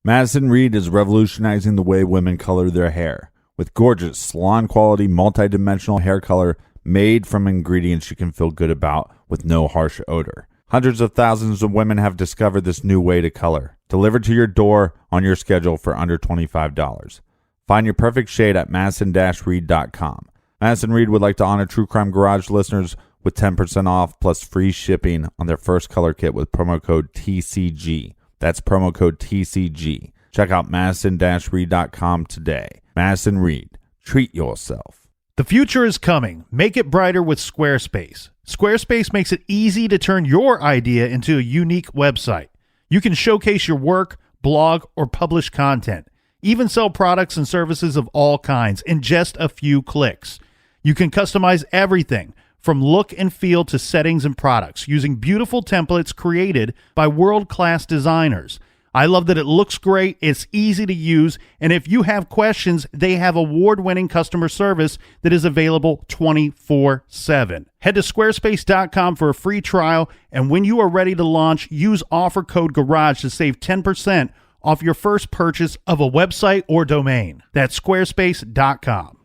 Madison Reed is revolutionizing the way women color their hair with gorgeous salon-quality, multi-dimensional hair color made from ingredients you can feel good about with no harsh odor. Hundreds of thousands of women have discovered this new way to color, delivered to your door on your schedule for under $25. Find your perfect shade at madison-reed.com. Madison Reed would like to honor True Crime Garage listeners with 10% off plus free shipping on their first color kit with promo code TCG. That's promo code TCG. Check out madison-reed.com today. Madison Reed, treat yourself. The future is coming. Make it brighter with Squarespace. Squarespace makes it easy to turn your idea into a unique website. You can showcase your work, blog, or publish content. Even sell products and services of all kinds in just a few clicks. You can customize everything from look and feel to settings and products using beautiful templates created by world-class designers. I love that it looks great, it's easy to use, and if you have questions, they have award-winning customer service that is available 24/7. Head to squarespace.com for a free trial, and when you are ready to launch, use offer code GARAGE to save 10% off your first purchase of a website or domain. That's squarespace.com.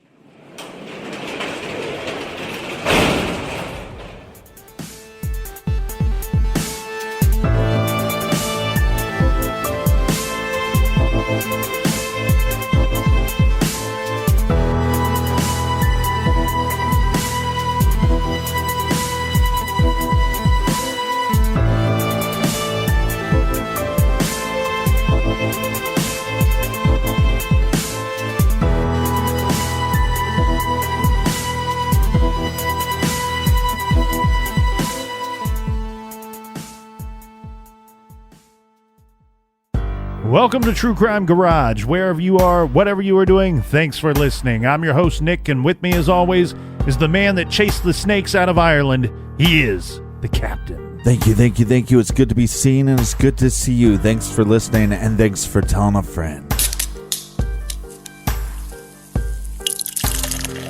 Welcome to True Crime Garage. Wherever you are, whatever you are doing, thanks for listening. I'm your host, Nick, and with me, as always, is the man that chased the snakes out of Ireland. He is the captain. Thank you. It's good to be seen, and it's good to see you. Thanks for listening, and thanks for telling a friend.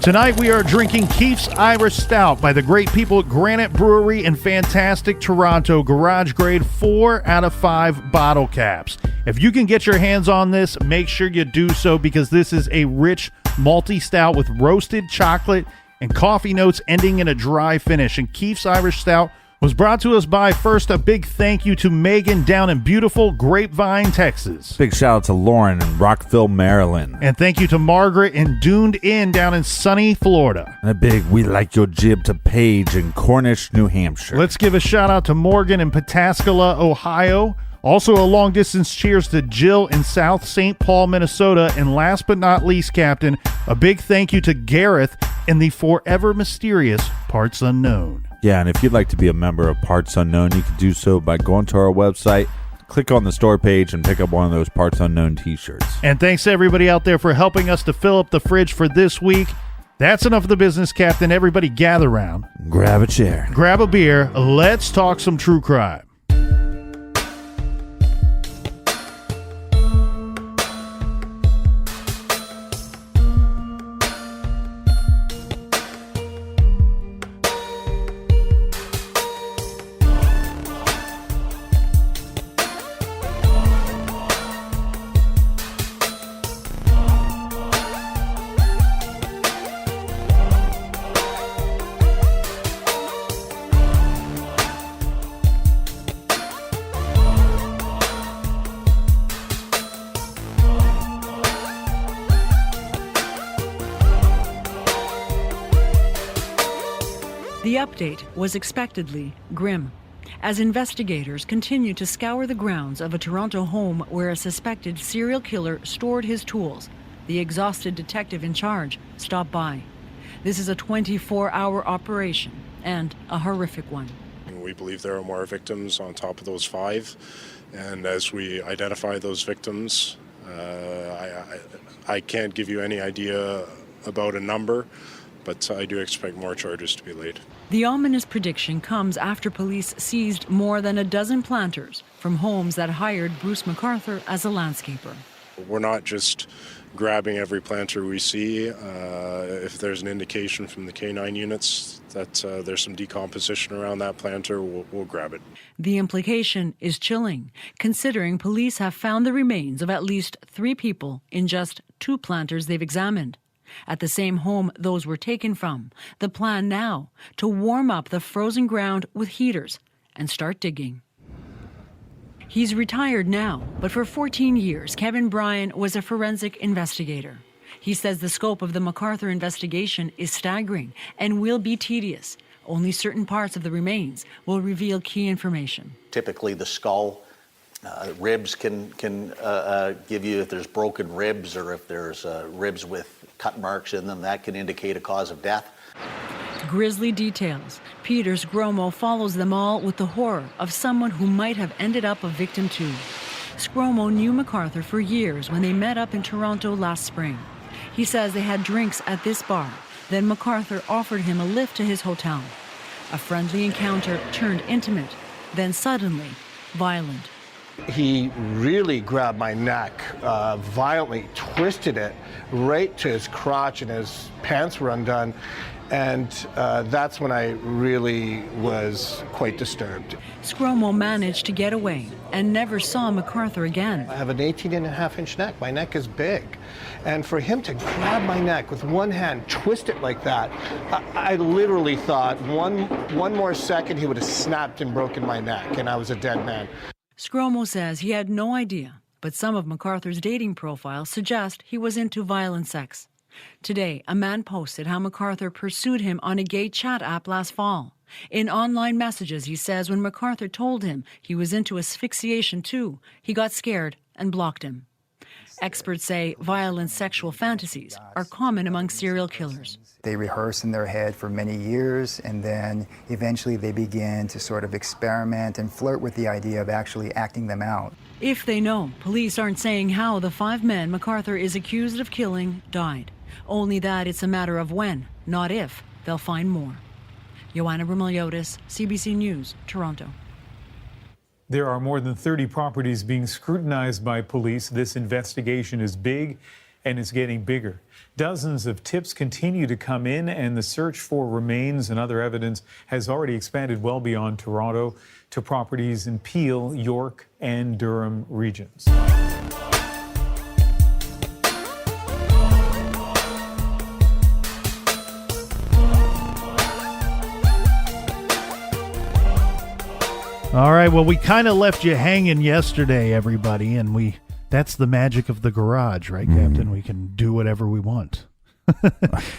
Tonight we are drinking Keith's Irish Stout by the great people at Granite Brewery in fantastic Toronto. Garage grade 4 out of 5 bottle caps. If you can get your hands on this, make sure you do so because this is a rich malty stout with roasted chocolate and coffee notes ending in a dry finish. And Keith's Irish Stout was brought to us by, first, a big thank you to Megan down in beautiful Grapevine, Texas. Big shout out to Lauren in Rockville, Maryland. And thank you to Margaret in Duned Inn down in sunny Florida. And a big we like your jib to Paige in Cornish, New Hampshire. Let's give a shout out to Morgan in Pataskala, Ohio. Also a long distance cheers to Jill in South St. Paul, Minnesota. And last but not least, Captain, a big thank you to Gareth in the forever mysterious Parts Unknown. Yeah, and if you'd like to be a member of Parts Unknown, you can do so by going to our website, click on the store page, and pick up one of those Parts Unknown t-shirts. And thanks to everybody out there for helping us to fill up the fridge for this week. That's enough of the business, Captain. Everybody gather around. Grab a chair. Grab a beer. Let's talk some true crime. The update was expectedly grim, as investigators continued to scour the grounds of a Toronto home where a suspected serial killer stored his tools. The exhausted detective in charge stopped by. This is a 24-hour operation, and a horrific one. We believe there are more victims on top of those 5, and as we identify those victims, I can't give you any idea about a number, but I do expect more charges to be laid. The ominous prediction comes after police seized more than a dozen planters from homes that hired Bruce McArthur as a landscaper. We're not just grabbing every planter we see. If there's an indication from the canine units that there's some decomposition around that planter, we'll grab it. The implication is chilling, considering police have found the remains of at least 3 people in just 2 planters they've examined. At the same home those were taken from, the plan now to warm up the frozen ground with heaters and start digging. He's retired now, but for 14 years, Kevin Bryan was a forensic investigator. He says the scope of the McArthur investigation is staggering and will be tedious. Only certain parts of the remains will reveal key information. Typically, the skull, ribs can give you if there's broken ribs or if there's ribs with cut marks in them. That can indicate a cause of death. Grisly details. Peter Skromo follows them all with the horror of someone who might have ended up a victim too. Skromo knew McArthur for years when they met up in Toronto last spring. He says they had drinks at this bar. Then McArthur offered him a lift to his hotel. A friendly encounter turned intimate, then suddenly violent. He really grabbed my neck, violently twisted it right to his crotch, and his pants were undone. And that's when I really was quite disturbed. Skromo managed to get away and never saw McArthur again. I have an 18.5-inch neck. My neck is big. And for him to grab my neck with one hand, twist it like that, I literally thought one more second he would have snapped and broken my neck, and I was a dead man. Skromo says he had no idea, but some of McArthur's dating profiles suggest he was into violent sex. Today, a man posted how McArthur pursued him on a gay chat app last fall. In online messages, he says when McArthur told him he was into asphyxiation too, he got scared and blocked him. Experts say violent sexual fantasies are common among serial killers. They rehearse in their head for many years, and then eventually they begin to sort of experiment and flirt with the idea of actually acting them out. If they know, police aren't saying how the 5 men McArthur is accused of killing died. Only that it's a matter of when, not if, they'll find more. Joanna Rumiliotis, CBC News, Toronto. There are more than 30 properties being scrutinized by police. This investigation is big and it's getting bigger. Dozens of tips continue to come in, and the search for remains and other evidence has already expanded well beyond Toronto to properties in Peel, York, and Durham regions. All right, well, we kind of left you hanging yesterday, everybody, and that's the magic of the garage, right, Captain? We can do whatever we want.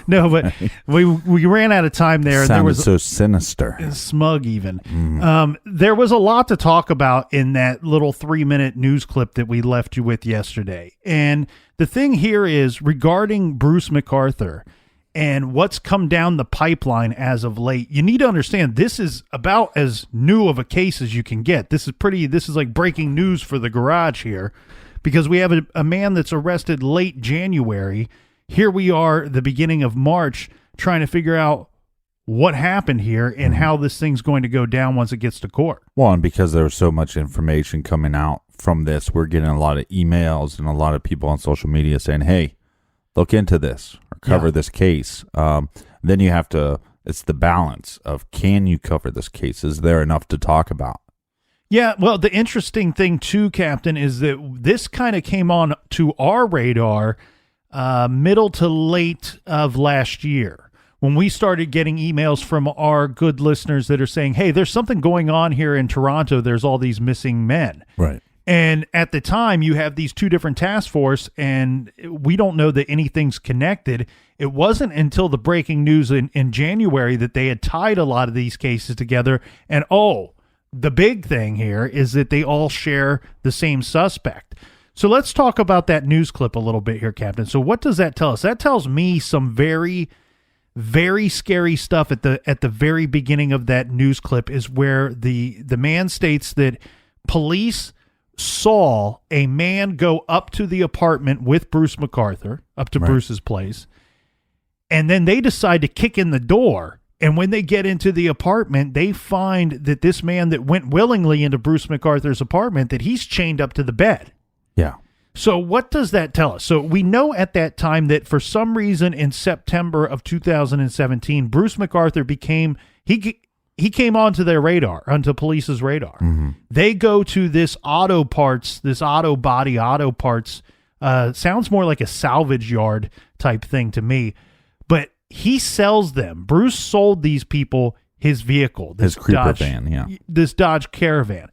No, but we ran out of time there. Sounded and there was so sinister. Smug even. There was a lot to talk about in that little 3-minute news clip that we left you with yesterday. And the thing here is regarding Bruce McArthur and what's come down the pipeline as of late. You need to understand this is about as new of a case as you can get. This is like breaking news for the garage here, because we have a man that's arrested late January. Here we are, the beginning of March, trying to figure out what happened here and how this thing's going to go down once it gets to court. Well, and because there's so much information coming out from this, we're getting a lot of emails and a lot of people on social media saying, hey, look into this or cover this case. Then you have to, it's the balance of, can you cover this case? Is there enough to talk about? Yeah, well, the interesting thing too, Captain, is that this kind of came on to our radar middle to late of last year, when we started getting emails from our good listeners that are saying, hey, there's something going on here in Toronto. There's all these missing men. Right. And at the time, you have these 2 different task force, and we don't know that anything's connected. It wasn't until the breaking news in January that they had tied a lot of these cases together. And, the big thing here is that they all share the same suspect. So let's talk about that news clip a little bit here, Captain. So what does that tell us? That tells me some very, very scary stuff at the very beginning of that news clip, is where the man states that police saw a man go up to the apartment with Bruce McArthur, up to Bruce's place, and then they decide to kick in the door. And when they get into the apartment, they find that this man that went willingly into Bruce McArthur's apartment, that he's chained up to the bed. Yeah. So what does that tell us? So we know at that time that for some reason in September of 2017, Bruce McArthur he came onto their radar, onto police's radar. Mm-hmm. They go to this auto parts, sounds more like a salvage yard type thing to me, but he sells them. Bruce sold these people his vehicle, his creeper van, this Dodge Caravan.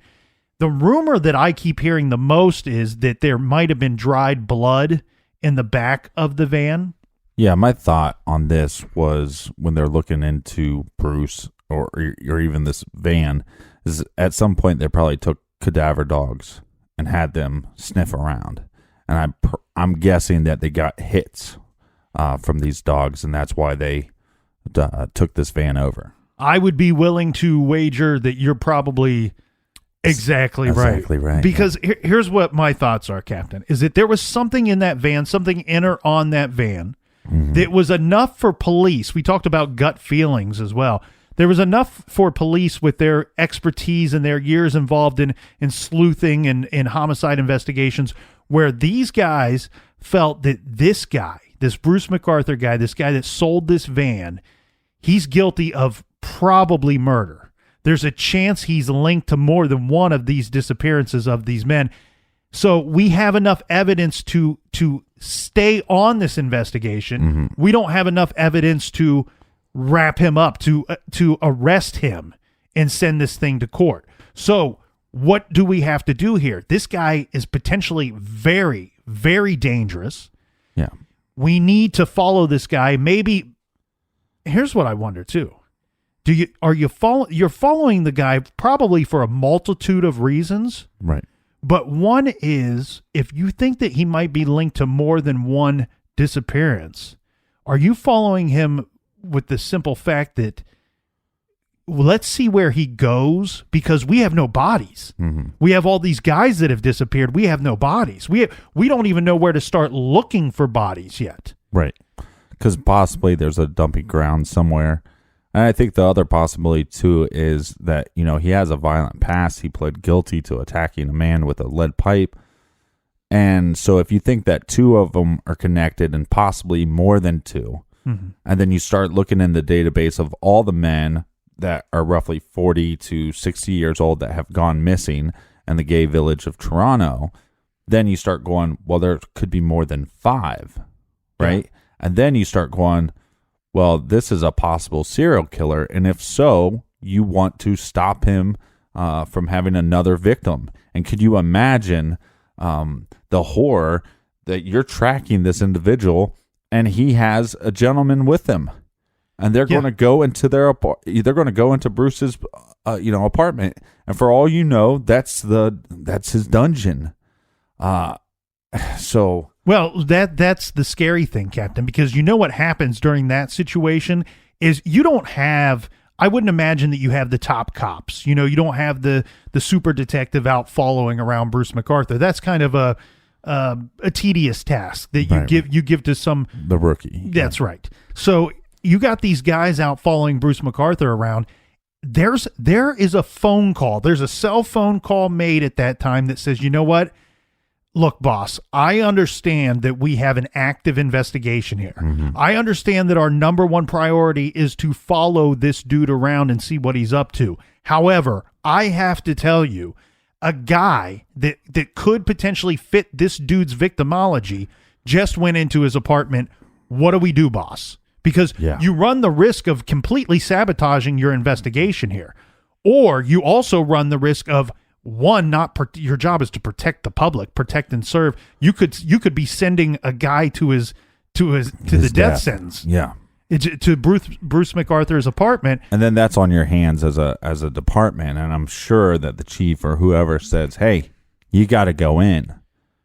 The rumor that I keep hearing the most is that there might have been dried blood in the back of the van. Yeah, my thought on this was when they're looking into Bruce or even this van is at some point they probably took cadaver dogs and had them sniff around. And I'm guessing that they got hits from these dogs, and that's why they took this van over. I would be willing to wager that you're probably exactly right. Because here's what my thoughts are, Captain, is that there was something in that van, something in or on that van that was enough for police. We talked about gut feelings as well. There was enough for police with their expertise and their years involved in sleuthing and in homicide investigations where these guys felt that this guy, this Bruce McArthur guy, this guy that sold this van, he's guilty of probably murder. There's a chance he's linked to more than one of these disappearances of these men. So we have enough evidence to stay on this investigation. Mm-hmm. We don't have enough evidence to wrap him up, to arrest him and send this thing to court. So what do we have to do here? This guy is potentially very, very dangerous. Yeah. We need to follow this guy. Maybe here's what I wonder too. You're following the guy probably for a multitude of reasons. Right. But one is if you think that he might be linked to more than one disappearance, are you following him with the simple fact that let's see where he goes because we have no bodies. Mm-hmm. We have all these guys that have disappeared. We have no bodies. We don't even know where to start looking for bodies yet. Right. Because possibly there's a dumping ground somewhere. And I think the other possibility, too, is that, he has a violent past. He pled guilty to attacking a man with a lead pipe. And so if you think that two of them are connected and possibly more than two, mm-hmm. and then you start looking in the database of all the men that are roughly 40 to 60 years old that have gone missing in the gay village of Toronto, then you start going, well, there could be more than 5, right? Yeah. And then you start going, well, this is a possible serial killer. And if so, you want to stop him from having another victim. And could you imagine the horror that you're tracking this individual and he has a gentleman with him, and they're going to go into they're going to go into Bruce's apartment, and for all you know, that's his dungeon. So well, that's the scary thing, Captain, because you know what happens during that situation is you don't have. I wouldn't imagine that you have the top cops. You don't have the super detective out following around Bruce McArthur. That's kind of a tedious task that you give to the rookie. That's right. So you got these guys out following Bruce McArthur around. There is a phone call. There's a cell phone call made at that time that says, you know what? Look, boss, I understand that we have an active investigation here. Mm-hmm. I understand that our number one priority is to follow this dude around and see what he's up to. However, I have to tell you, a guy that could potentially fit this dude's victimology just went into his apartment. What do we do, boss? Because you run the risk of completely sabotaging your investigation here. Or you also run the risk of, one, your job is to protect the public, protect and serve. You could be sending a guy to the death sentence. Yeah. To Bruce McArthur's apartment. And then that's on your hands as a department. And I'm sure that the chief or whoever says, hey, you got to go in.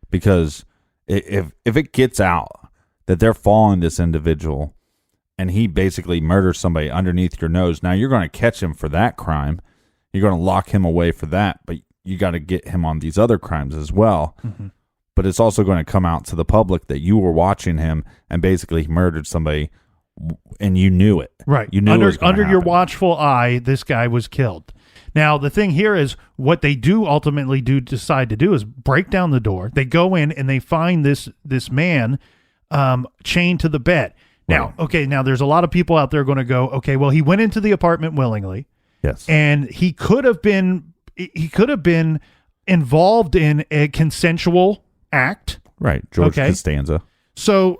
Because if it gets out that they're following this individual and he basically murders somebody underneath your nose, now you're going to catch him for that crime. You're going to lock him away for that. But you got to get him on these other crimes as well. Mm-hmm. But it's also going to come out to the public that you were watching him and basically he murdered somebody. And you knew it. Right. You knew under your watchful eye, this guy was killed. Now, the thing here is what they do ultimately decide to do is break down the door. They go in and they find this man chained to the bed. Now, okay, now there's a lot of people out there going to go, okay, well, he went into the apartment willingly. Yes. And he could have been involved in a consensual act. Right. George Costanza. So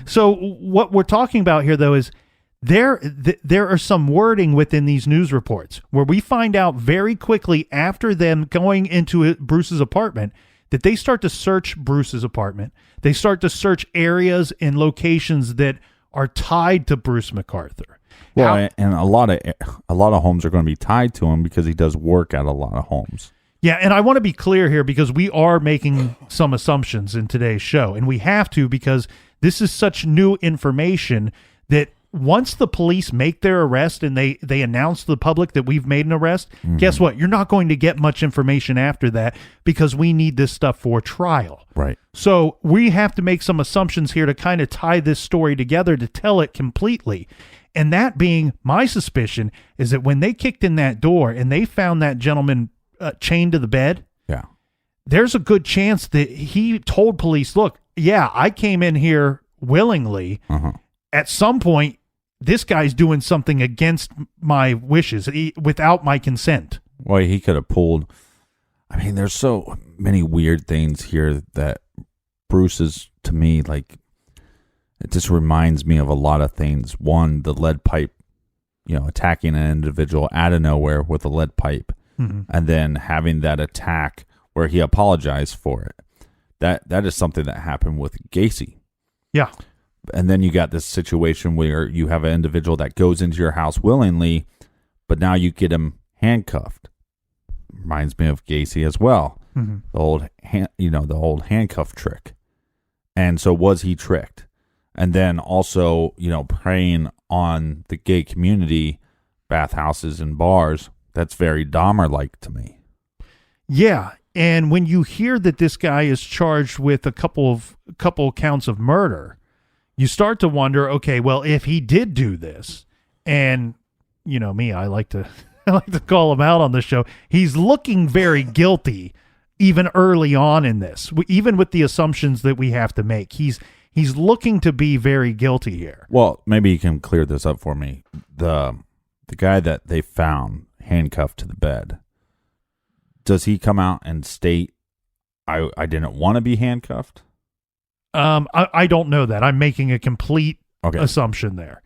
what we're talking about here, though, is there are some wording within these news reports where we find out very quickly after them going into Bruce's apartment that they start to search Bruce's apartment. They start to search areas and locations that are tied to Bruce McArthur. Well, and a lot of homes are going to be tied to him because he does work at a lot of homes. Yeah, and I want to be clear here because we are making some assumptions in today's show, and we have to because this is such new information that once the police make their arrest and they announce to the public that we've made an arrest, guess what? You're not going to get much information after that because we need this stuff for trial. Right. So we have to make some assumptions here to kind of tie this story together to tell it completely. And that being my suspicion is that when they kicked in that door and they found that gentleman chained to the bed, yeah, there's a good chance that he told police, look, yeah, I came in here willingly. At some point, this guy's doing something against my wishes without my consent. Well, he could have pulled. I mean, there's so many weird things here that Bruce is, to me, like, it just reminds me of a lot of things. One, the lead pipe, attacking an individual out of nowhere with a lead pipe, and then having that attack where he apologized for it. That is something that happened with Gacy. Yeah. And then you got this situation where you have an individual that goes into your house willingly, but now you get him handcuffed. Reminds me of Gacy as well. The old handcuff trick. And so was he tricked? And then also, preying on the gay community, bathhouses and bars. That's very Dahmer-like to me. Yeah. And when you hear that this guy is charged with a couple counts of murder, you start to wonder, okay, well, if he did do this, and me, I like to call him out on the show. He's looking very guilty, even early on in this, even with the assumptions that we have to make. He's looking to be very guilty here. Well, maybe you can clear this up for me. The guy that they found handcuffed to the bed, does he come out and state, I didn't want to be handcuffed? I don't know that. I'm making a complete assumption there.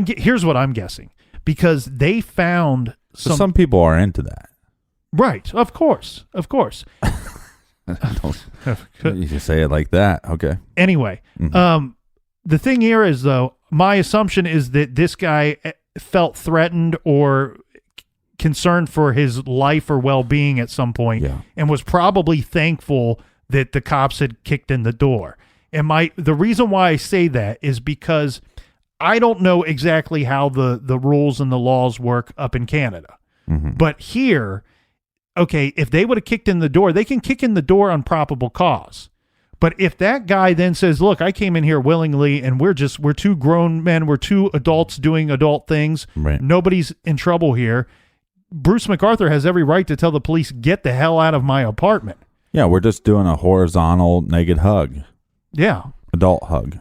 Here's what I'm guessing, because they found some people are into that. Right. Of course. You say it like that. Okay. Anyway, the thing here is, though, my assumption is that this guy felt threatened or concerned for his life or well-being at some point, and was probably thankful that the cops had kicked in the door. And the reason why I say that is because I don't know exactly how the rules and the laws work up in Canada. But here, okay, if they would have kicked in the door, they can kick in the door on probable cause. But if that guy then says, look, I came in here willingly and we're two grown men, we're two adults doing adult things, nobody's in trouble here, Bruce McArthur has every right to tell the police, get the hell out of my apartment. Yeah, we're just doing a horizontal naked hug. Yeah. Adult hug.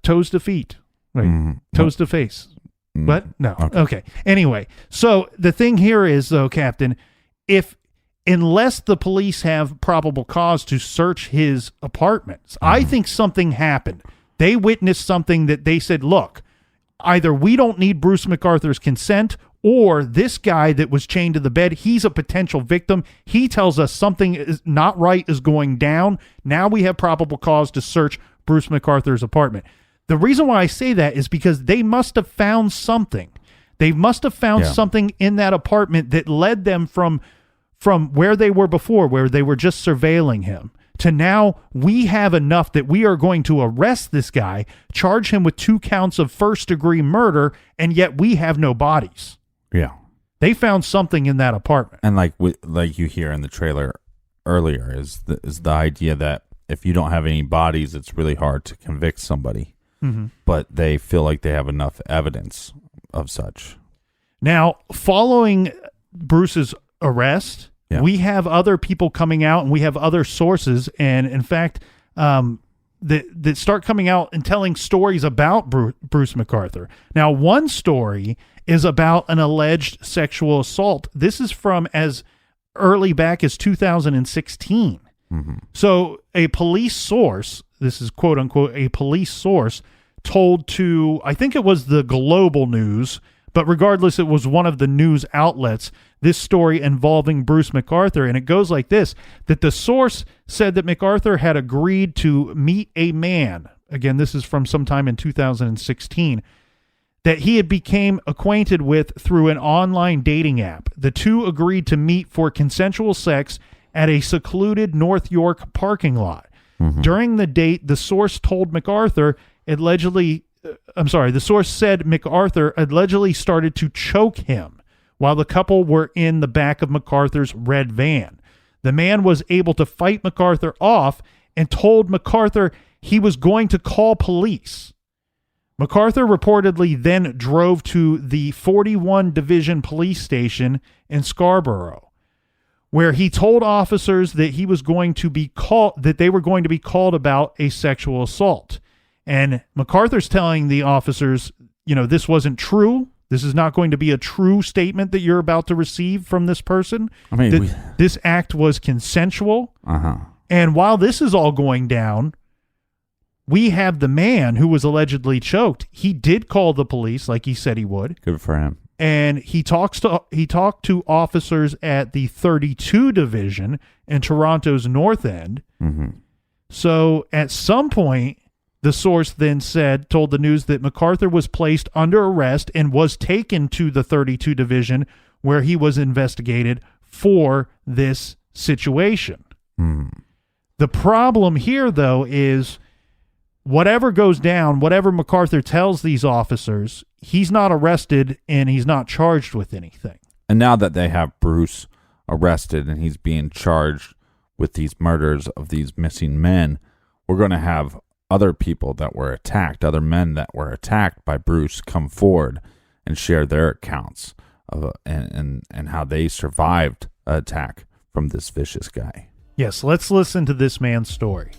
Toes to feet. Wait, toes to face. What? No. Okay. Anyway, so the thing here is, though, Captain, unless the police have probable cause to search his apartments, I think something happened. They witnessed something that they said, look, either we don't need Bruce McArthur's consent, or this guy that was chained to the bed, he's a potential victim. He tells us something is not right is going down. Now we have probable cause to search Bruce McArthur's apartment. The reason why I say that is because they must have found something. They must have found something in that apartment that led them from where they were before, where they were just surveilling him, to now we have enough that we are going to arrest this guy, charge him with 2 counts of first-degree murder, and yet we have no bodies. Yeah. They found something in that apartment. And like you hear in the trailer earlier is the idea that if you don't have any bodies, it's really hard to convict somebody. But they feel like they have enough evidence of such. Now, following Bruce's arrest, Yeah. we have other people coming out, and we have other sources, and in fact, that start coming out and telling stories about Bruce McArthur. Now, one story is about an alleged sexual assault. This is from as early back as 2016. So a police source, this is quote unquote a police source, told to, I think it was the Global News, but regardless, it was one of the news outlets, this story involving Bruce McArthur. And it goes like this, that the source said that McArthur had agreed to meet a man. Again, this is from sometime in 2016, that he had became acquainted with through an online dating app. The two agreed to meet for consensual sex at a secluded North York parking lot. During the date, the source told McArthur the source said McArthur allegedly started to choke him while the couple were in the back of McArthur's red van. The man was able to fight McArthur off and told McArthur he was going to call police. McArthur reportedly then drove to the 41 Division Police Station in Scarborough, where he told officers that he was going to be that they were going to be called about a sexual assault. And McArthur's telling the officers, this wasn't true. This is not going to be a true statement that you're about to receive from this person. I mean, this act was consensual. And while this is all going down, we have the man who was allegedly choked. He did call the police like he said he would. Good for him. And he talked to officers at the 32 Division in Toronto's North End. So at some point, the source then told the news that McArthur was placed under arrest and was taken to the 32 Division, where he was investigated for this situation. The problem here, though, is whatever goes down, whatever McArthur tells these officers, he's not arrested and he's not charged with anything. And now that they have Bruce arrested and he's being charged with these murders of these missing men, we're going to have other people that were attacked, other men that were attacked by Bruce, come forward and share their accounts of and how they survived an attack from this vicious guy. Yes, let's listen to this man's story.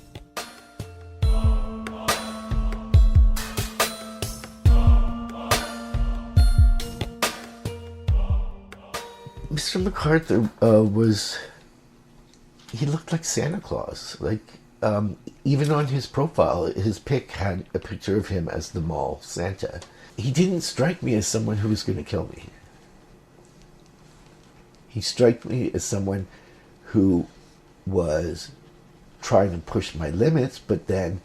Mr. McArthur he looked like Santa Claus. Even on his profile, his pic had a picture of him as the mall Santa. He didn't strike me as someone who was going to kill me. He struck me as someone who was trying to push my limits, but then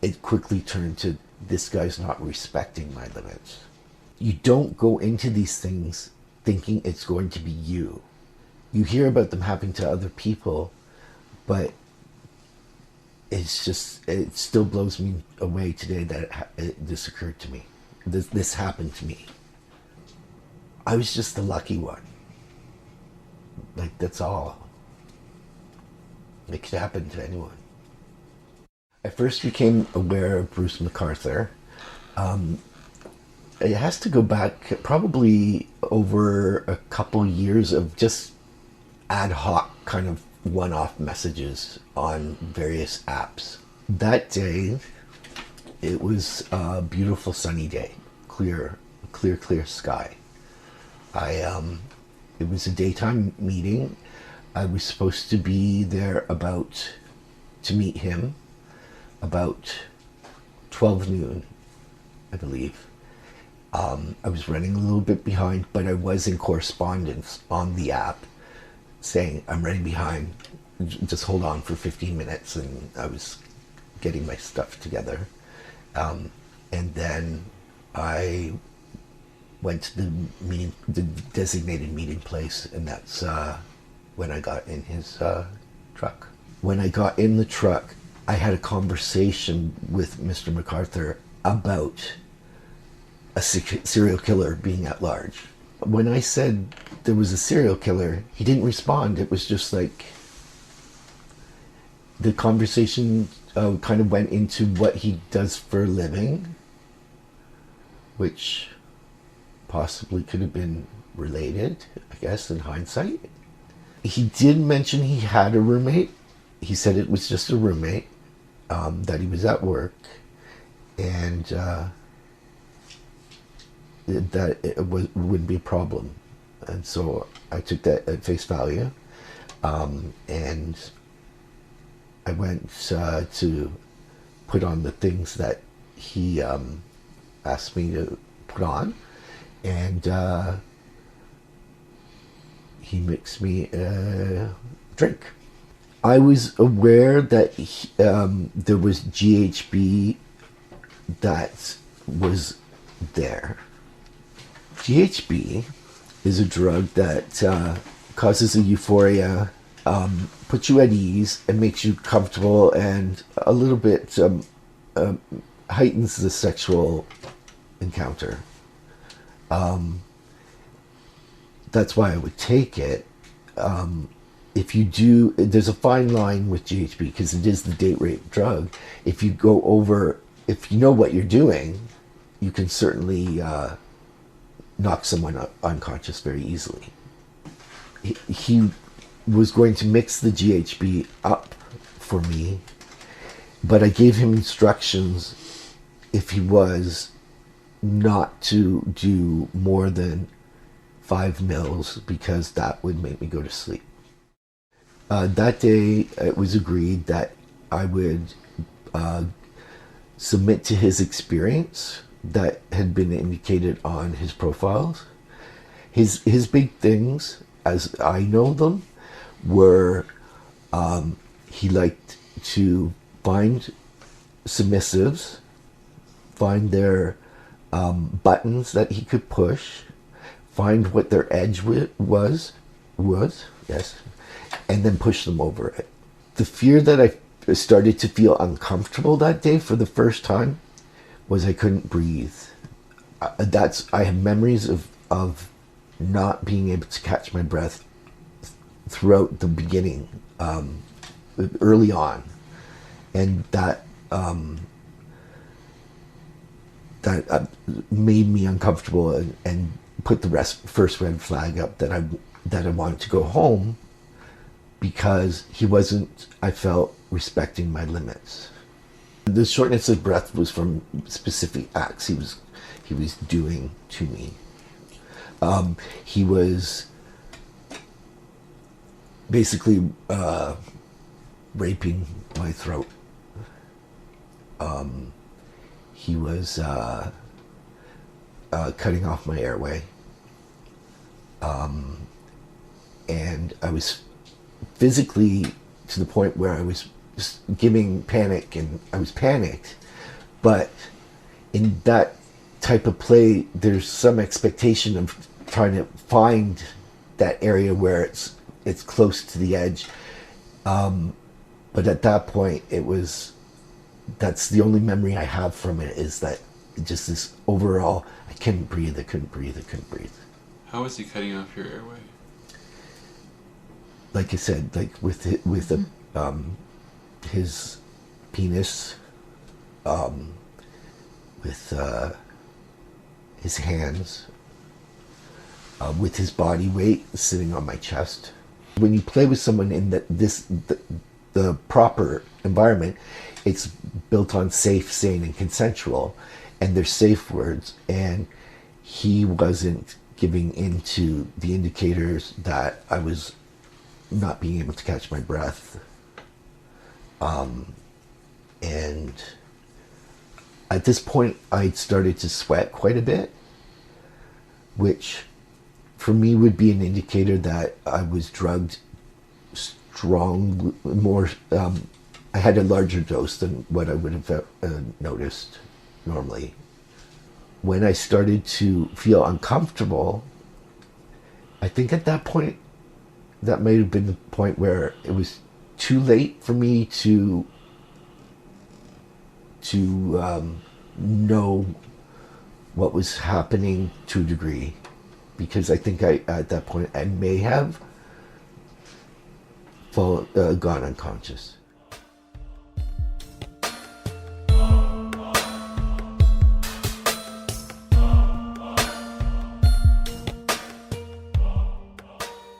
it quickly turned to, this guy's not respecting my limits. You don't go into these things thinking it's going to be you. You hear about them happening to other people, but it still blows me away today that this occurred to me. This happened to me. I was just the lucky one. That's all. It could happen to anyone. I first became aware of Bruce McArthur. It has to go back probably over a couple years of just ad hoc kind of one-off messages on various apps. That day, it was a beautiful sunny day, clear sky. It was a daytime meeting. I was supposed to be there to meet him about 12 noon, I believe. I was running a little bit behind, but I was in correspondence on the app saying, I'm running behind, just hold on for 15 minutes, and I was getting my stuff together. And then I went to the designated meeting place, and that's when I got in his truck. When I got in the truck, I had a conversation with Mr. McArthur about a serial killer being at large. When I said there was a serial killer, he didn't respond. It was just like the conversation kind of went into what he does for a living, which possibly could have been related, I guess, in hindsight. He did mention he had a roommate. He said it was just a roommate, that he was at work, and that it wouldn't be a problem. And so I took that at face value, and I went to put on the things that he asked me to put on, and he mixed me a drink. I was aware that there was GHB that was there. GHB is a drug that causes a euphoria, puts you at ease, and makes you comfortable, and a little bit heightens the sexual encounter. That's why I would take it. If you do, there's a fine line with GHB because it is the date rape drug. If you go over, if you know what you're doing, you can certainly knock someone unconscious very easily. He was going to mix the GHB up for me, but I gave him instructions, if he was, not to do more than 5 mils because that would make me go to sleep. That day, it was agreed that I would submit to his experience that had been indicated on his profiles. His big things, as I know them, were he liked to find submissives, find their buttons that he could push, find what their edge was, yes, and then push them over it. The fear that I started to feel uncomfortable that day for the first time was I couldn't breathe. I have memories of not being able to catch my breath throughout the beginning, early on, and that made me uncomfortable and put the first red flag up that I wanted to go home, because he wasn't, I felt, respecting my limits. The shortness of breath was from specific acts he was doing to me. He was basically raping my throat. He was cutting off my airway. And I was physically to the point where I was just giving panic, and I was panicked. But in that type of play, there's some expectation of trying to find that area where it's close to the edge. But at that point, that's the only memory I have from it, is that just this overall, I couldn't breathe. How was he cutting off your airway? Like I said, like with his penis, with his hands, with his body weight sitting on my chest. When you play with someone in the proper environment, it's built on safe, sane, and consensual, and there's safe words, and he wasn't giving into the indicators that I was not being able to catch my breath. And at this point, I'd started to sweat quite a bit, which for me would be an indicator that I was drugged strong, more, I had a larger dose than what I would have noticed normally. When I started to feel uncomfortable, I think at that point, that may have been the point where it was too late for me to know what was happening to a degree, because I think at that point I may have gone unconscious.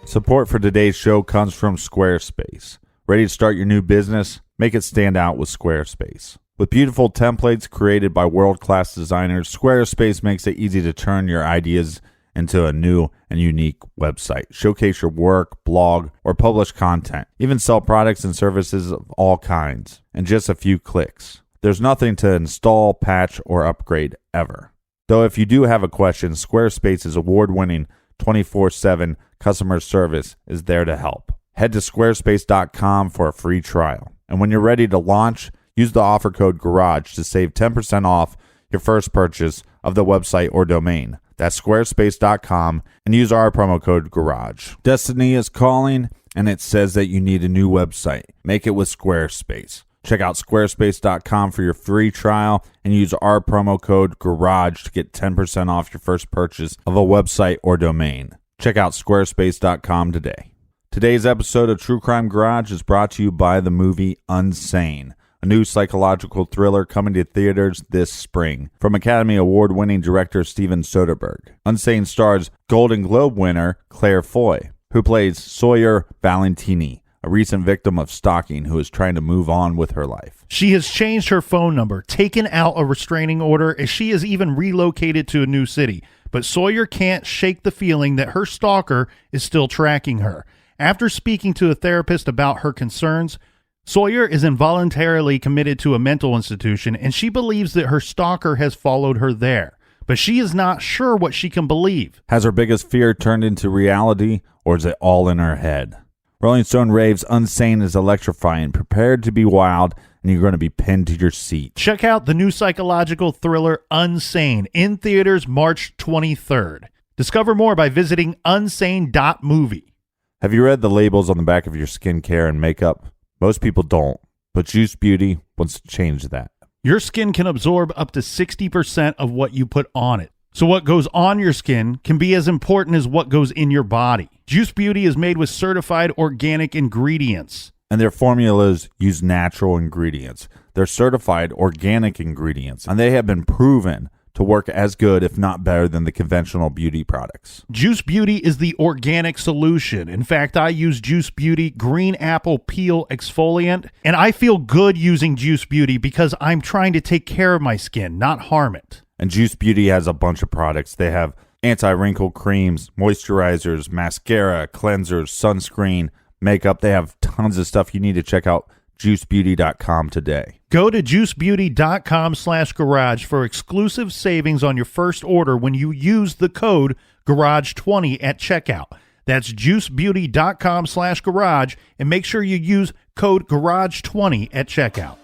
Support for today's show comes from Squarespace. Ready to start your new business? Make it stand out with Squarespace. With beautiful templates created by world-class designers, Squarespace makes it easy to turn your ideas into a new and unique website. Showcase your work, blog, or publish content. Even sell products and services of all kinds in just a few clicks. There's nothing to install, patch, or upgrade ever. Though if you do have a question, Squarespace's award-winning 24/7 customer service is there to help. Head to squarespace.com for a free trial. And when you're ready to launch, use the offer code GARAGE to save 10% off your first purchase of the website or domain. That's squarespace.com and use our promo code GARAGE. Destiny is calling and it says that you need a new website. Make it with Squarespace. Check out squarespace.com for your free trial and use our promo code GARAGE to get 10% off your first purchase of a website or domain. Check out squarespace.com today. Today's episode of True Crime Garage is brought to you by the movie Unsane, a new psychological thriller coming to theaters this spring from Academy Award-winning director Steven Soderbergh. Unsane stars Golden Globe winner Claire Foy, who plays Sawyer Valentini, a recent victim of stalking who is trying to move on with her life. She has changed her phone number, taken out a restraining order, and she has even relocated to a new city. But Sawyer can't shake the feeling that her stalker is still tracking her. After speaking to a therapist about her concerns, Sawyer is involuntarily committed to a mental institution, and she believes that her stalker has followed her there. But she is not sure what she can believe. Has her biggest fear turned into reality, or is it all in her head? Rolling Stone raves Unsane is electrifying, prepared to be wild, and you're going to be pinned to your seat. Check out the new psychological thriller Unsane in theaters March 23rd. Discover more by visiting unsane.movie. Have you read the labels on the back of your skincare and makeup? Most people don't, but Juice Beauty wants to change that. Your skin can absorb up to 60% of what you put on it. So what goes on your skin can be as important as what goes in your body. Juice Beauty is made with certified organic ingredients. And their formulas use natural ingredients. They're certified organic ingredients, and they have been proven to work as good, if not better, than the conventional beauty products. Juice Beauty is the organic solution. In fact, I use Juice Beauty Green Apple Peel Exfoliant, and I feel good using Juice Beauty because I'm trying to take care of my skin, not harm it. And Juice Beauty has a bunch of products. They have anti-wrinkle creams, moisturizers, mascara, cleansers, sunscreen, makeup. They have tons of stuff. You need to check out juicebeauty.com today. Go to juicebeauty.com/garage for exclusive savings on your first order when you use the code GARAGE20 at checkout. That's juicebeauty.com/garage, and make sure you use code GARAGE20 at checkout.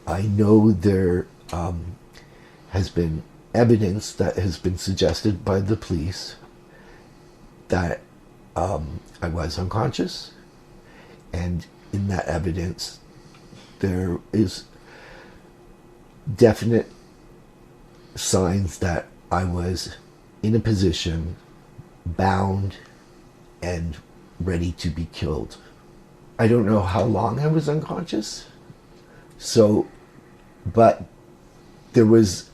I know there has been evidence that has been suggested by the police that I was unconscious, and in that evidence there is definite signs that I was in a position, bound, and ready to be killed. I don't know how long I was unconscious, but there was,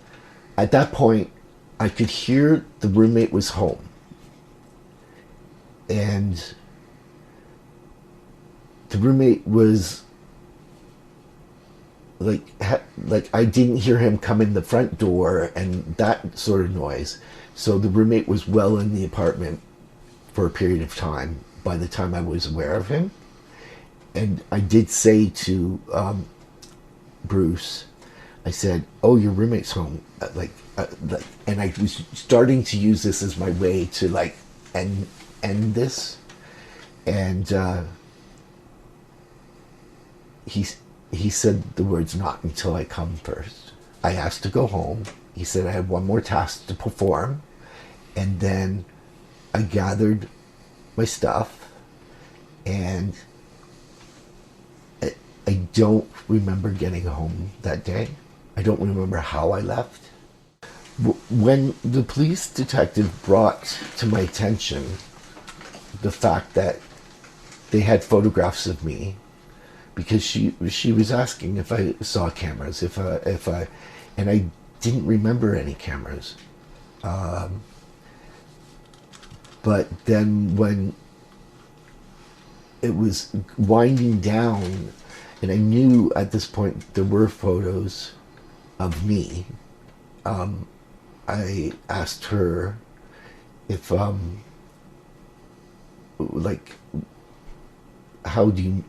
at that point, I could hear the roommate was home. And the roommate was like I didn't hear him come in the front door and that sort of noise. So the roommate was well in the apartment for a period of time by the time I was aware of him. And I did say to Bruce, I said, "Oh, your roommate's home," and I was starting to use this as my way to end this, and he said the words, "Not until I come first." I asked to go home. He said I had one more task to perform, and then I gathered my stuff, and I don't remember getting home that day. I don't remember how I left. When the police detective brought to my attention the fact that they had photographs of me, because she was asking if I saw cameras, and I didn't remember any cameras. But then when it was winding down, and I knew at this point there were photos of me, I asked her if, like, how do you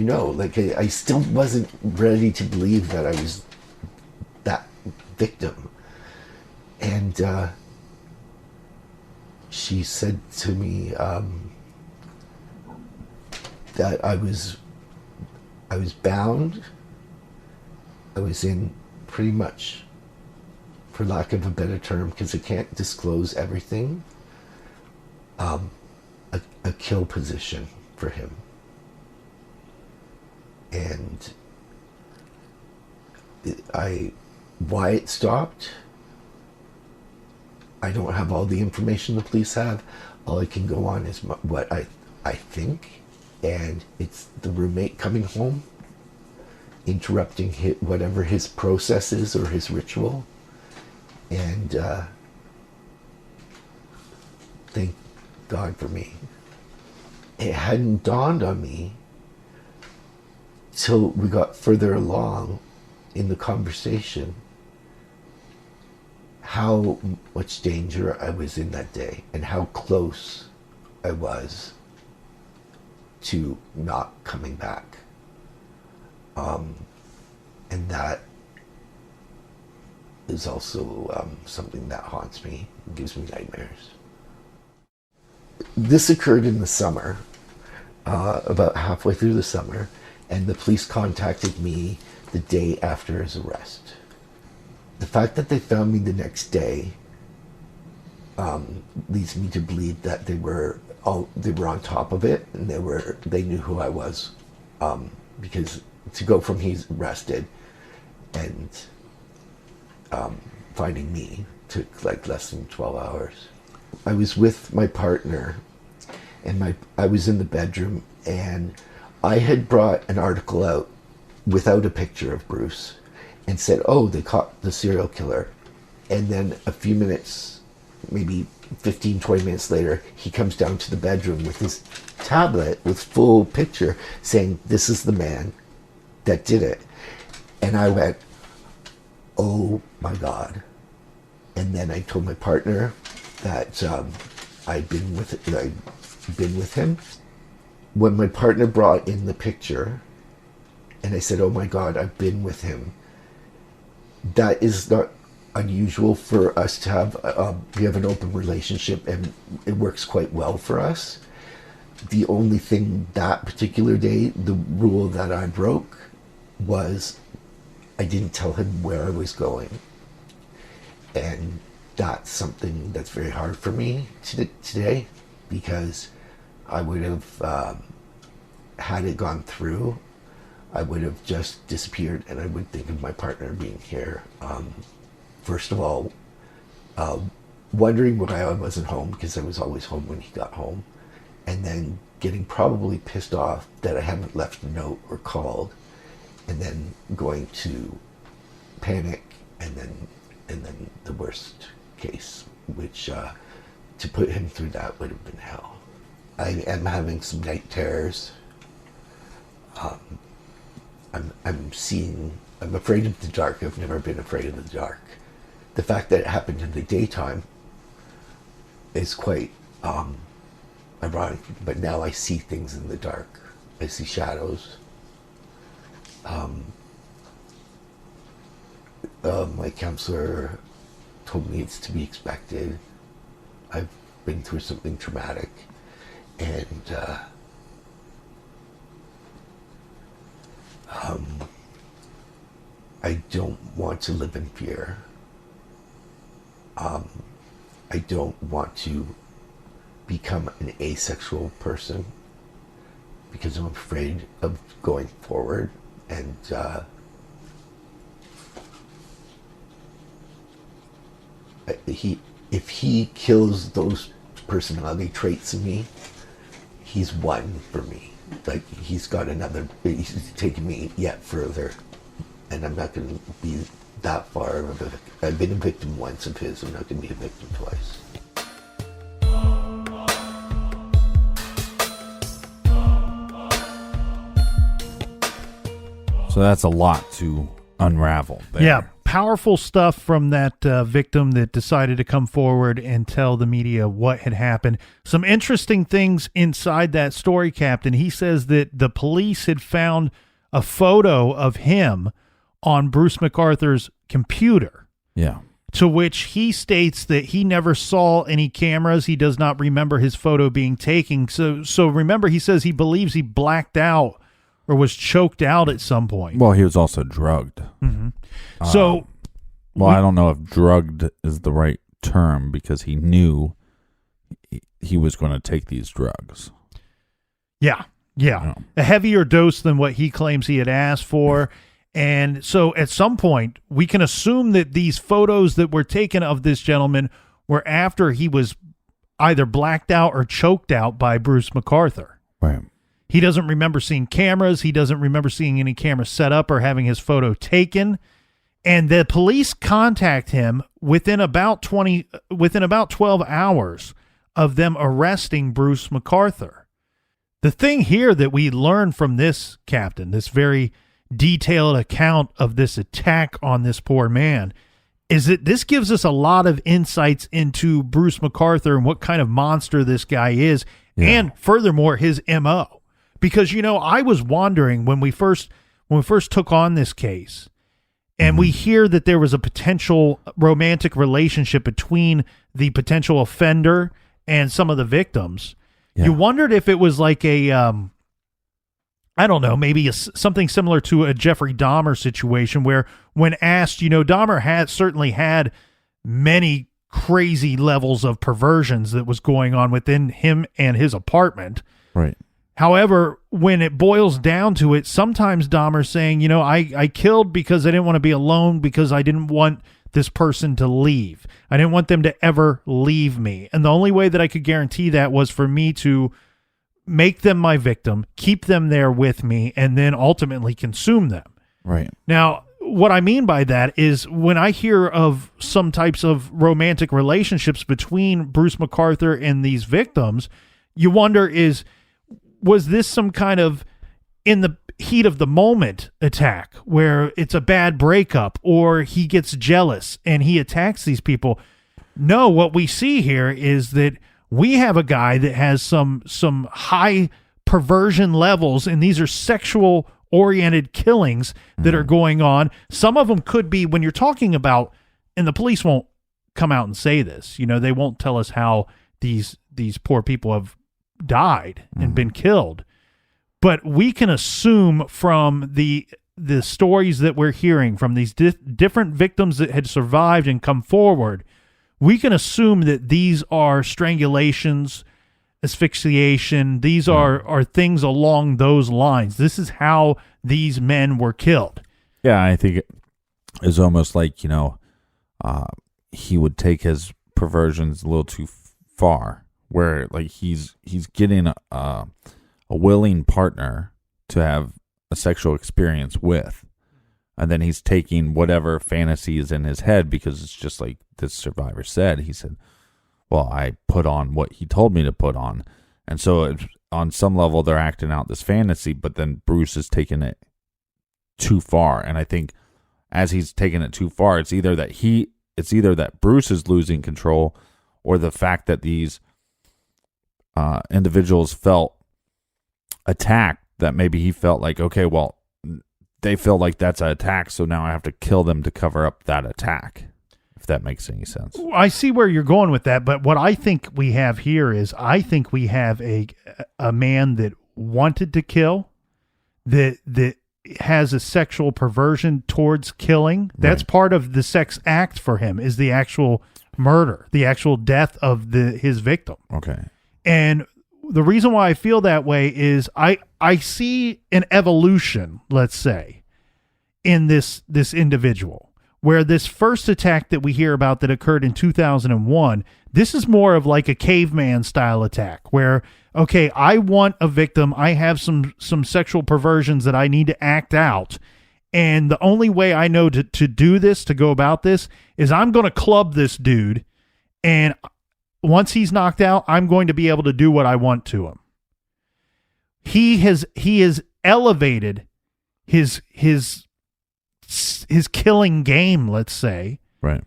know? Like, I still wasn't ready to believe that I was that victim. And she said to me that I was bound. I was in, pretty much, for lack of a better term, because I can't disclose everything, a kill position for him. And why it stopped, I don't have all the information the police have. All I can go on is what I think, and it's the roommate coming home, interrupting whatever his process is or his ritual. And thank God for me. It hadn't dawned on me till we got further along in the conversation how much danger I was in that day and how close I was to not coming back. And that is also something that haunts me, gives me nightmares. This occurred in the summer, about halfway through the summer, and the police contacted me the day after his arrest. The fact that they found me the next day leads me to believe that they were on top of it, and they knew who I was, because to go from he's arrested and finding me took like less than 12 hours. I was with my partner, and I was in the bedroom, and I had brought an article out without a picture of Bruce and said, oh, they caught the serial killer. And then a few minutes, maybe 15, 20 minutes later, he comes down to the bedroom with his tablet with full picture saying, this is the man that did it. And I went, oh my God. And then I told my partner that I'd been with him. When my partner brought in the picture, and I said, oh my God, I've been with him. That is not unusual for us to have. We have an open relationship, and it works quite well for us. The only thing that particular day, the rule that I broke, was I didn't tell him where I was going. And that's something that's very hard for me today, because I would have, had it gone through, I would have just disappeared, and I would think of my partner being here. First of all, wondering why I wasn't home, because I was always home when he got home, and then getting probably pissed off that I haven't left a note or called, and then going to panic, and then the worst case, which to put him through that would have been hell. I am having some night terrors. I'm afraid of the dark. I've never been afraid of the dark. The fact that it happened in the daytime is quite ironic, but now I see things in the dark. I see shadows. My counselor told me it's to be expected. I've been through something traumatic, and I don't want to live in fear. I don't want to become an asexual person, because I'm afraid of going forward, and if he kills those personality traits in me, he's won for me. like he's taken me yet further, and I'm not going to be that far of a victim. I've been a victim once of his. I'm not going to be a victim twice. So that's a lot to unravel there. Yeah, powerful stuff from that victim that decided to come forward and tell the media what had happened. Some interesting things inside that story, Captain. He says that the police had found a photo of him on Bruce McArthur's computer. Yeah. To which he states that he never saw any cameras. He does not remember his photo being taken. So remember, he says he believes he blacked out or was choked out at some point. Well, he was also drugged. Mm-hmm. So, I don't know if drugged is the right term, because he knew he was going to take these drugs. Yeah. A heavier dose than what he claims he had asked for. And so at some point, we can assume that these photos that were taken of this gentleman were after he was either blacked out or choked out by Bruce McArthur. Right. He doesn't remember seeing cameras. He doesn't remember seeing any cameras set up or having his photo taken. And the police contact him within about 12 hours of them arresting Bruce McArthur. The thing here that we learn from this, Captain, this very detailed account of this attack on this poor man, is that this gives us a lot of insights into Bruce McArthur and what kind of monster this guy is, and furthermore, his MO. Because, I was wondering when we first took on this case, and we hear that there was a potential romantic relationship between the potential offender and some of the victims. Yeah. You wondered if it was like a, I don't know, maybe something similar to a Jeffrey Dahmer situation where when asked, Dahmer certainly had many crazy levels of perversions that was going on within him and his apartment. Right. However, when it boils down to it, sometimes Dahmer's saying, I killed because I didn't want to be alone, because I didn't want this person to leave. I didn't want them to ever leave me. And the only way that I could guarantee that was for me to make them my victim, keep them there with me, and then ultimately consume them. Right. Now, what I mean by that is when I hear of some types of romantic relationships between Bruce McArthur and these victims, you wonder was this some kind of in the heat of the moment attack where it's a bad breakup or he gets jealous and he attacks these people? No, what we see here is that we have a guy that has some high perversion levels, and these are sexual oriented killings that are going on. Some of them could be, when you're talking about, and the police won't come out and say this, they won't tell us how these poor people have died and been killed, but we can assume from the stories that we're hearing from these different victims that had survived and come forward, we can assume that these are strangulations, asphyxiation. These are things along those lines. This is how these men were killed. Yeah, I think it is almost like, he would take his perversions a little too far, where like he's getting a willing partner to have a sexual experience with, and then he's taking whatever fantasy is in his head, because it's just like this survivor said. He said, well, I put on what he told me to put on. And so on some level they're acting out this fantasy, but then Bruce is taking it too far. And I think as he's taking it too far, it's either that Bruce is losing control, or the fact that these individuals felt attacked, that maybe he felt like, okay, well, they feel like that's an attack, so now I have to kill them to cover up that attack, if that makes any sense. I see where you're going with that, but what I think we have here is, I think we have a man that wanted to kill, that has a sexual perversion towards killing. That's right. Part of the sex act for him is the actual murder, the actual death of his victim. Okay. And the reason why I feel that way is I see an evolution, let's say, in this individual, where this first attack that we hear about that occurred in 2001, this is more of like a caveman style attack where okay, I want a victim. I have some sexual perversions that I need to act out. And the only way I know to do this, to go about this, is I'm going to club this dude. And once he's knocked out, I'm going to be able to do what I want to him. He has elevated his killing game, let's say. Right.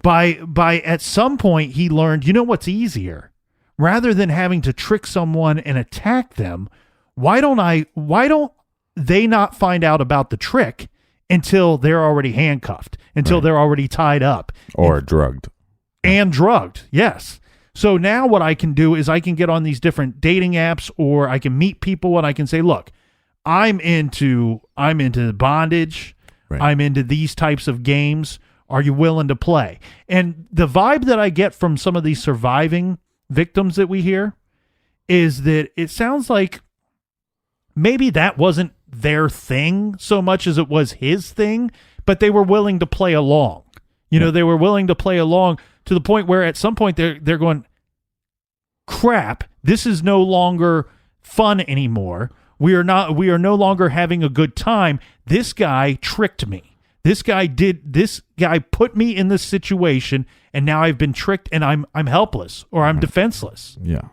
By at some point he learned, you know what's easier? Rather than having to trick someone and attack them, why don't they not find out about the trick until they're already handcuffed, until they're already tied up. Or drugged. And drugged, yes. So now what I can do is I can get on these different dating apps, or I can meet people and I can say, look, I'm into bondage. Right. I'm into these types of games. Are you willing to play? And the vibe that I get from some of these surviving victims that we hear is that it sounds like maybe that wasn't their thing so much as it was his thing, but they were willing to play along. You know, they were willing to play along to the point where at some point they're going, crap, this is no longer fun anymore. We are no longer having a good time. This guy tricked me. This guy put me in this situation, and now I've been tricked and I'm helpless, or I'm defenseless. Yeah.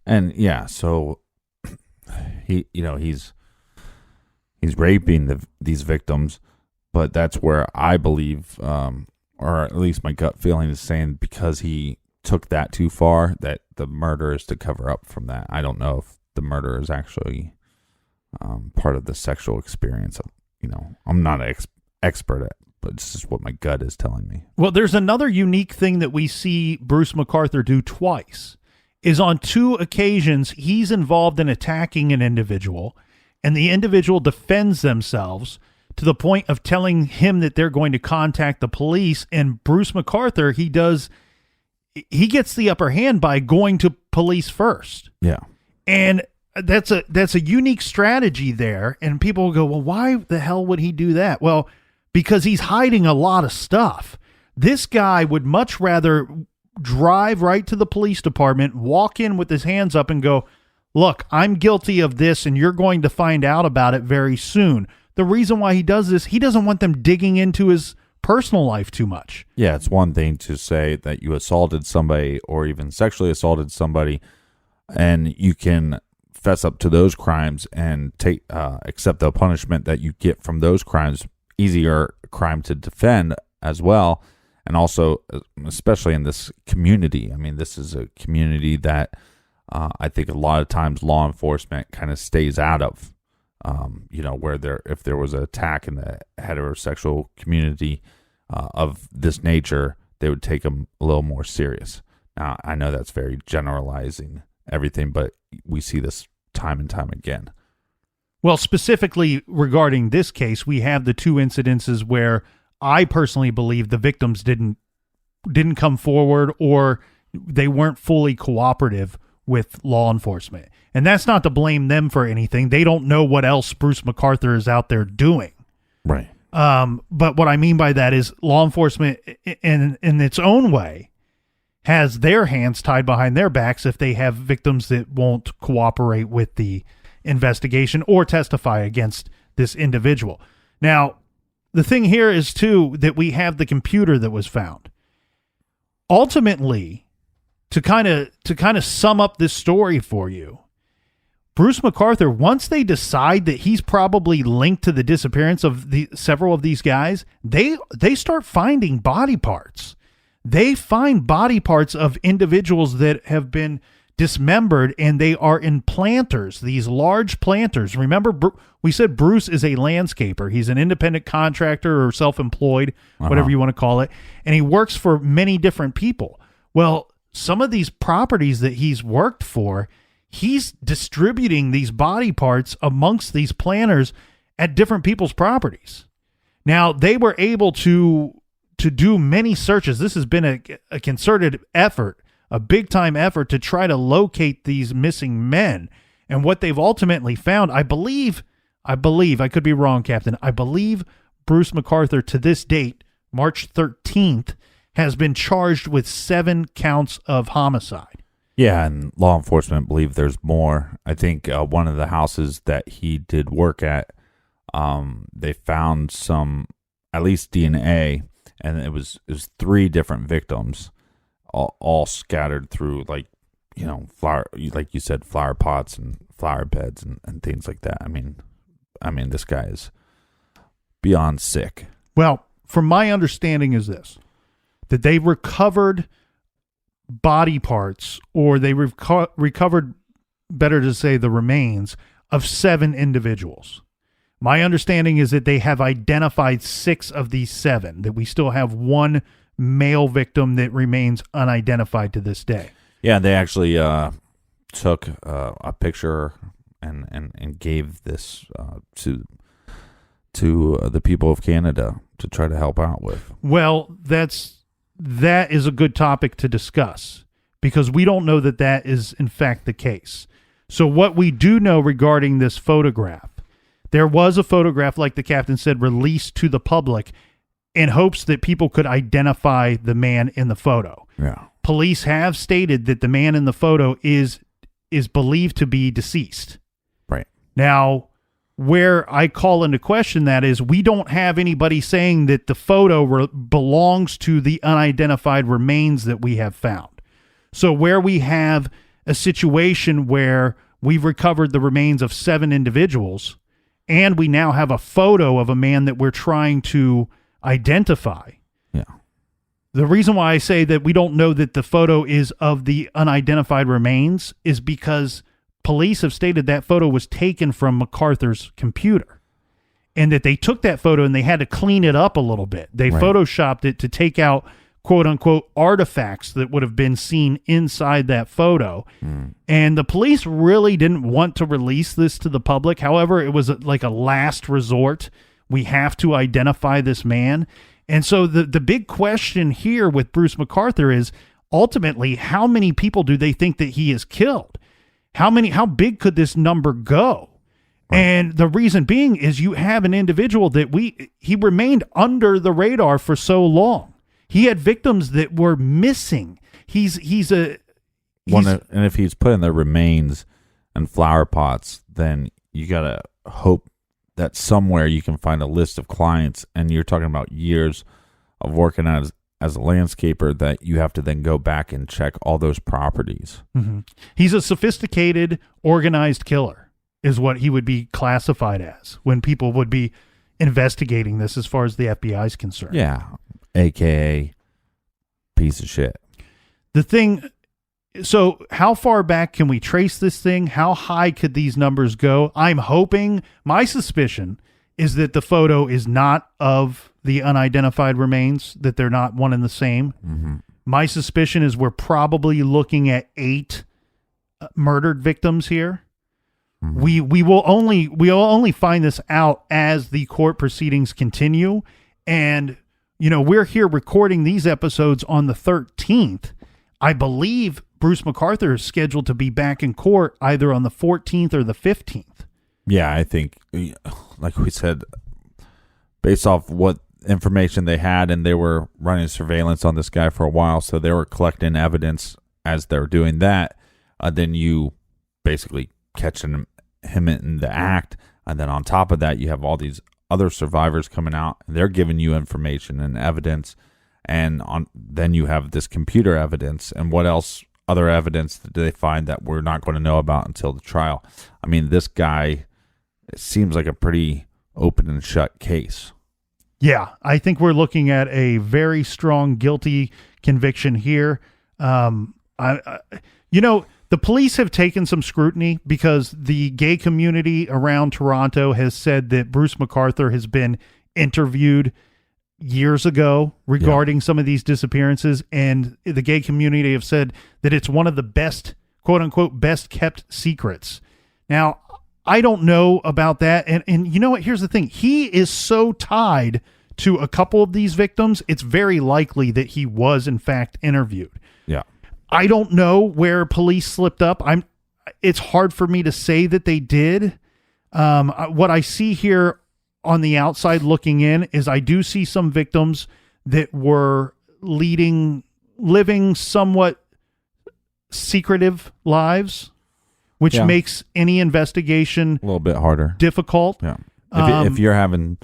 And yeah, so he's raping these victims, but that's where I believe, or at least my gut feeling is saying, because he took that too far, that the murder is to cover up from that. I don't know if the murder is actually part of the sexual experience. I'm not an expert at, but it's just what my gut is telling me. Well, there's another unique thing that we see Bruce McArthur do twice. Is on 2 occasions he's involved in attacking an individual, and the individual defends themselves to the point of telling him that they're going to contact the police. And Bruce McArthur, he gets the upper hand by going to police first. Yeah. And that's a unique strategy there. And people will go, well, why the hell would he do that? Well, because he's hiding a lot of stuff. This guy would much rather drive right to the police department, walk in with his hands up and go, look, I'm guilty of this and you're going to find out about it very soon. The reason why he does this, he doesn't want them digging into his personal life too much. Yeah, it's one thing to say that you assaulted somebody or even sexually assaulted somebody, and you can fess up to those crimes and accept the punishment that you get from those crimes. Easier crime to defend as well. And also, especially in this community, I mean, this is a community that I think a lot of times law enforcement kind of stays out of, where if there was an attack in the heterosexual community of this nature, they would take them a little more serious. Now, I know that's very generalizing everything, but we see this time and time again. Well, specifically regarding this case, we have the 2 incidences where I personally believe the victims didn't come forward, or they weren't fully cooperative with law enforcement. And that's not to blame them for anything. They don't know what else Bruce McArthur is out there doing. Right. But what I mean by that is law enforcement in its own way has their hands tied behind their backs if they have victims that won't cooperate with the investigation or testify against this individual. Now, the thing here is, too, that we have the computer that was found. Ultimately, to kind of sum up this story for you, Bruce McArthur, once they decide that he's probably linked to the disappearance of several of these guys, they start finding body parts. They find body parts of individuals that have been dismembered, and they are in planters, these large planters. Remember, we said Bruce is a landscaper. He's an independent contractor or self-employed, whatever you want to call it, and he works for many different people. Well, some of these properties that he's worked for, he's distributing these body parts amongst these planters at different people's properties. Now, they were able to do many searches. This has been a concerted effort, a big-time effort to try to locate these missing men. And what they've ultimately found, I believe, I could be wrong, Captain, I believe Bruce McArthur to this date, March 13th, has been charged with 7 counts of homicide. Yeah, and law enforcement believe there's more. I think one of the houses that he did work at, they found some, at least DNA, and it was 3 different victims, all scattered through, like, flower, like you said, flower pots and flower beds and things like that. I mean, this guy is beyond sick. Well, from my understanding is this, that they recovered body parts, or they recovered, better to say, the remains of 7 individuals. My understanding is that they have identified 6 of these 7, that we still have 1 male victim that remains unidentified to this day. Yeah, they actually took a picture and gave this to the people of Canada to try to help out with. Well, that is a good topic to discuss, because we don't know that is in fact the case. So what we do know regarding this photograph, there was a photograph, like the captain said, released to the public in hopes that people could identify the man in the photo. Yeah. Police have stated that the man in the photo is believed to be deceased. Right. Now, where I call into question that is, we don't have anybody saying that the photo belongs to the unidentified remains that we have found. So where we have a situation where we've recovered the remains of 7 individuals, and we now have a photo of a man that we're trying to identify. Yeah. The reason why I say that we don't know that the photo is of the unidentified remains is because police have stated that photo was taken from McArthur's computer, and that they took that photo and they had to clean it up a little bit. They photoshopped it to take out, quote unquote, artifacts that would have been seen inside that photo. And the police really didn't want to release this to the public. However, it was like a last resort. We have to identify this man. And so the big question here with Bruce McArthur is, ultimately, how many people do they think that he has killed? How big could this number go? Right. And the reason being is you have an individual that he remained under the radar for so long. He had victims that were missing. And if he's putting their remains in flower pots, then you gotta hope that somewhere you can find a list of clients, and you're talking about years of working as a landscaper, that you have to then go back and check all those properties. Mm-hmm. He's a sophisticated, organized killer, is what he would be classified as when people would be investigating this, as far as the FBI is concerned. Yeah, AKA piece of shit. So how far back can we trace this thing? How high could these numbers go? I'm hoping, my suspicion is that the photo is not of the unidentified remains, that they're not one and the same. Mm-hmm. My suspicion is we're probably looking at 8 murdered victims here. Mm-hmm. We will only find this out as the court proceedings continue. And, we're here recording these episodes on the 13th. I believe Bruce McArthur is scheduled to be back in court either on the 14th or the 15th. Yeah, I think, like we said, based off what information they had, and they were running surveillance on this guy for a while, so they were collecting evidence as they're doing that. Then you basically catch him in the act, and then on top of that, you have all these other survivors coming out, and they're giving you information and evidence, and then you have this computer evidence, and what else? Other evidence that they find that we're not going to know about until the trial. I mean, this guy, it seems like a pretty open and shut case. Yeah, I think we're looking at a very strong guilty conviction here. The police have taken some scrutiny because the gay community around Toronto has said that Bruce McArthur has been interviewed years ago regarding some of these disappearances, and the gay community have said that it's one of the best, quote unquote, best kept secrets. Now, I don't know about that. And you know what? Here's the thing. He is so tied to a couple of these victims, it's very likely that he was in fact interviewed. Yeah. I don't know where police slipped up. It's hard for me to say that they did. What I see here on the outside looking in is I do see some victims that were living somewhat secretive lives, which Yeah. makes any investigation A little bit harder. difficult. Yeah. If you're having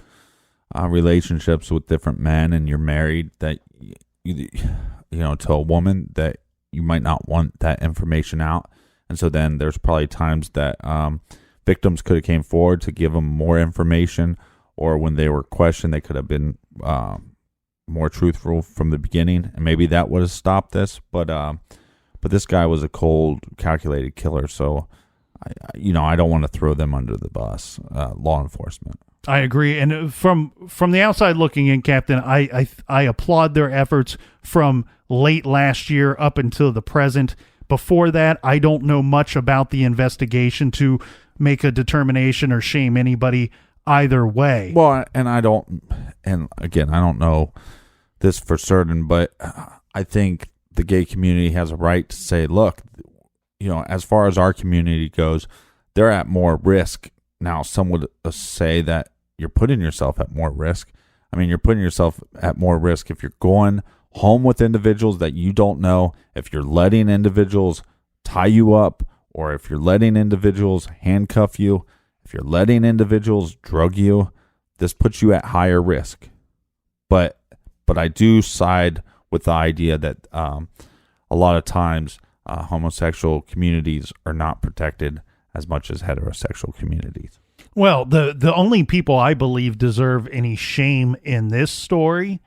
relationships with different men and you're married, that you know, to a woman, that you might not want that information out, and so then there's probably times that victims could have came forward to give them more information, or when they were questioned, they could have been more truthful from the beginning, and maybe that would have stopped this. But this guy was a cold, calculated killer, so I don't want to throw them under the bus, law enforcement. I agree, and from the outside looking in, Captain, I applaud their efforts from late last year up until the present. Before that, I don't know much about the investigation to make a determination or shame anybody either way. Well, and again, I don't know this for certain, but I think the gay community has a right to say, look, as far as our community goes, they're at more risk. Now, some would say that you're putting yourself at more risk. I mean, you're putting yourself at more risk if you're going home with individuals that you don't know, if you're letting individuals tie you up, or if you're letting individuals handcuff you, if you're letting individuals drug you. This puts you at higher risk. But I do side with the idea that a lot of times homosexual communities are not protected as much as heterosexual communities. Well, the only people I believe deserve any shame in this story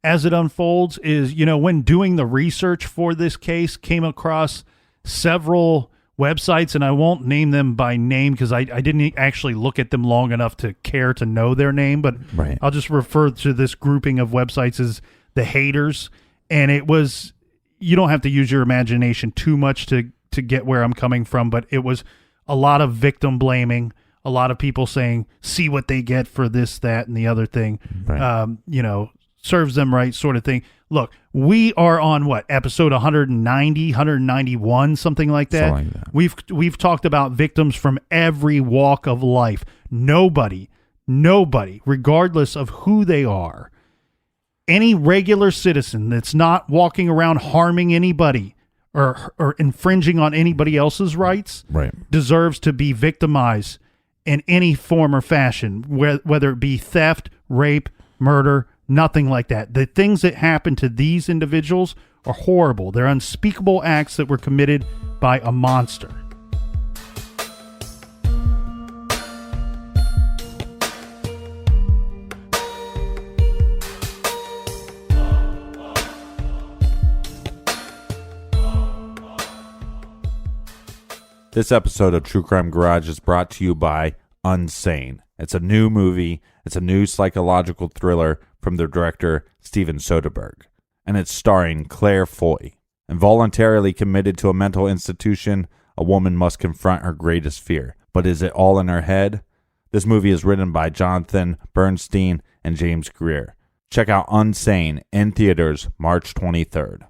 as it unfolds is, when doing the research for this case, came across several websites, and I won't name them by name because I didn't actually look at them long enough to care to know their name, but right. I'll just refer to this grouping of websites as the haters. And it was, you don't have to use your imagination too much to get where I'm coming from, but it was a lot of victim blaming, a lot of people saying, see what they get for this, that, and the other thing, Right. Serves them right sort of thing. Look, we are on episode 190, 191, something like that. Something like that. We've talked about victims from every walk of life. Nobody, regardless of who they are, any regular citizen that's not walking around harming anybody or infringing on anybody else's rights, Right. deserves to be victimized in any form or fashion, whether it be theft, rape, murder, nothing like that. The things that happen to these individuals are horrible. They're unspeakable acts that were committed by a monster. This episode of True Crime Garage is brought to you by Unsane. It's a new movie. It's a new psychological thriller from the director Steven Soderbergh. And it's starring Claire Foy. Involuntarily committed to a mental institution, a woman must confront her greatest fear. But is it all in her head? This movie is written by Jonathan Bernstein and James Greer. Check out Unsane in theaters March 23rd.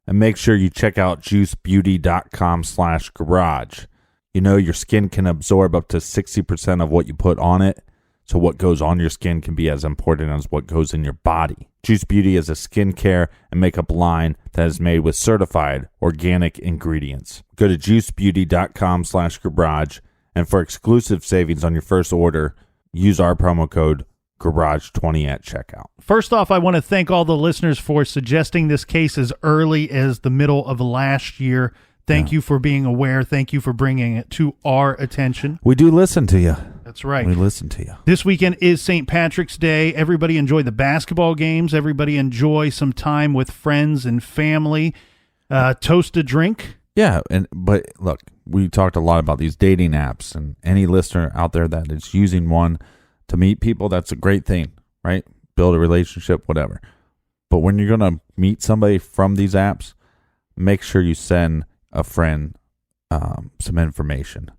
And make sure you check out juicebeauty.com/garage. Your skin can absorb up to 60% of what you put on it. So what goes on your skin can be as important as what goes in your body. Juice Beauty is a skincare and makeup line that is made with certified organic ingredients. Go to juicebeauty.com/garage, and for exclusive savings on your first order, use our promo code Garage20 at checkout. First off, I want to thank all the listeners for suggesting this case as early as the middle of last year. Thank you for being aware. Thank you for bringing it to our attention. We do listen to you. That's right. We listen to you. This weekend is St. Patrick's Day. Everybody enjoy the basketball games. Everybody enjoy some time with friends and family. Toast a drink. Yeah, but look, we talked a lot about these dating apps, and any listener out there that is using one to meet people, that's a great thing, right? Build a relationship, whatever. But when you're going to meet somebody from these apps, make sure you send a friend some information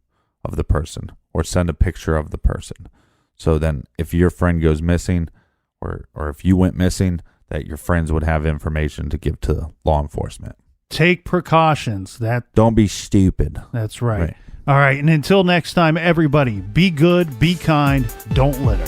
of the person, or send a picture of the person. So then if your friend goes missing, or if you went missing, that your friends would have information to give to law enforcement. Take precautions. Don't be stupid. That's right. All right. And until next time, everybody, be good, be kind, don't litter.